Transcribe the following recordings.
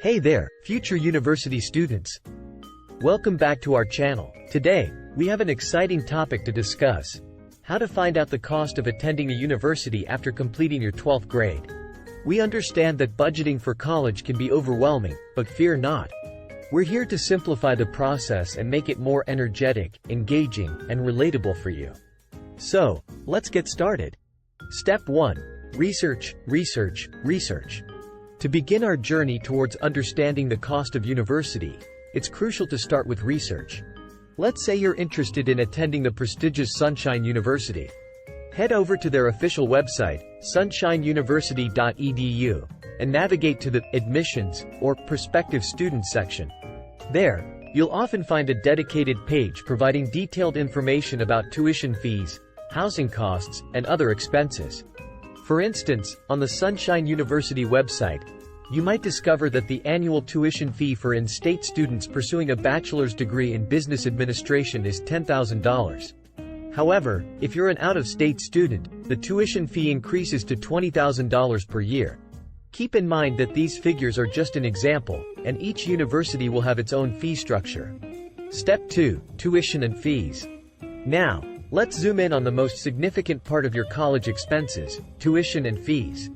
Hey there, future university students. Welcome back to our channel. Today, we have an exciting topic to discuss. How to find out the cost of attending a university after completing your 12th grade. We understand that budgeting for college can be overwhelming, but fear not. We're here to simplify the process and make it more energetic, engaging, and relatable for you. So, let's get started. Step 1. Research, research, research. To begin our journey towards understanding the cost of university, it's crucial to start with research. Let's say you're interested in attending the prestigious Sunshine University. Head over to their official website, sunshineuniversity.edu, and navigate to the Admissions or Prospective Students section. There, you'll often find a dedicated page providing detailed information about tuition fees, housing costs, and other expenses. For instance, on the Sunshine University website, you might discover that the annual tuition fee for in-state students pursuing a bachelor's degree in business administration is $10,000. However, if you're an out-of-state student, the tuition fee increases to $20,000 per year. Keep in mind that these figures are just an example, and each university will have its own fee structure. Step 2. Tuition and fees. Now, let's zoom in on the most significant part of your college expenses, tuition and fees.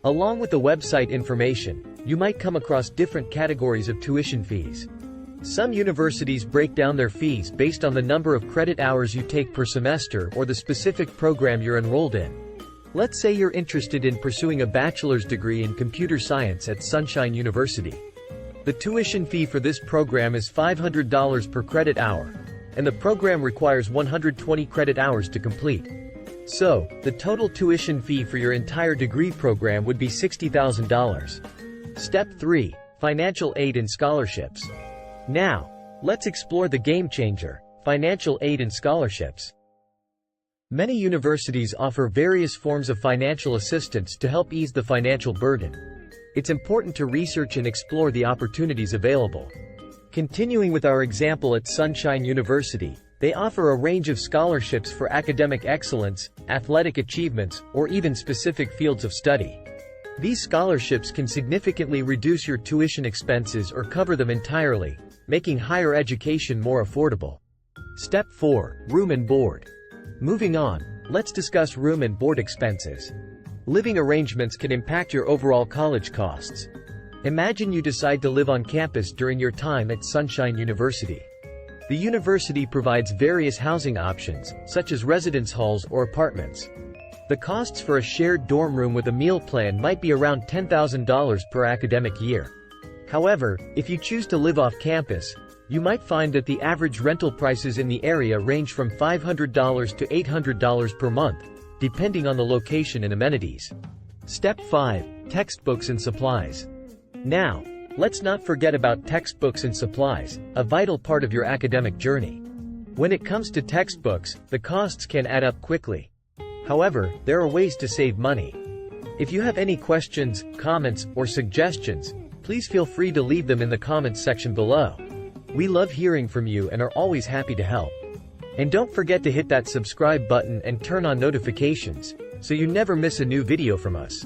Along with the website information, you might come across different categories of tuition fees. Some universities break down their fees based on the number of credit hours you take per semester or the specific program you're enrolled in. Let's say you're interested in pursuing a bachelor's degree in computer science at Sunshine University. The tuition fee for this program is $500 per credit hour, and the program requires 120 credit hours to complete. So, the total tuition fee for your entire degree program would be $60,000. Step 3. Financial aid and scholarships. Now, let's explore the game changer, financial aid and scholarships. Many universities offer various forms of financial assistance to help ease the financial burden. It's important to research and explore the opportunities available. Continuing with our example at Sunshine University, they offer a range of scholarships for academic excellence, athletic achievements, or even specific fields of study. These scholarships can significantly reduce your tuition expenses or cover them entirely, making higher education more affordable. Step 4. Room and board. Moving on, let's discuss room and board expenses. Living arrangements can impact your overall college costs. Imagine you decide to live on campus during your time at Sunshine University. The university provides various housing options, such as residence halls or apartments. The costs for a shared dorm room with a meal plan might be around $10,000 per academic year. However, if you choose to live off campus, you might find that the average rental prices in the area range from $500 to $800 per month, depending on the location and amenities. Step 5. Textbooks and supplies. Now, let's not forget about textbooks and supplies, a vital part of your academic journey. When it comes to textbooks, the costs can add up quickly. However, there are ways to save money. If you have any questions, comments, or suggestions, please feel free to leave them in the comments section below. We love hearing from you and are always happy to help. And don't forget to hit that subscribe button and turn on notifications, so you never miss a new video from us.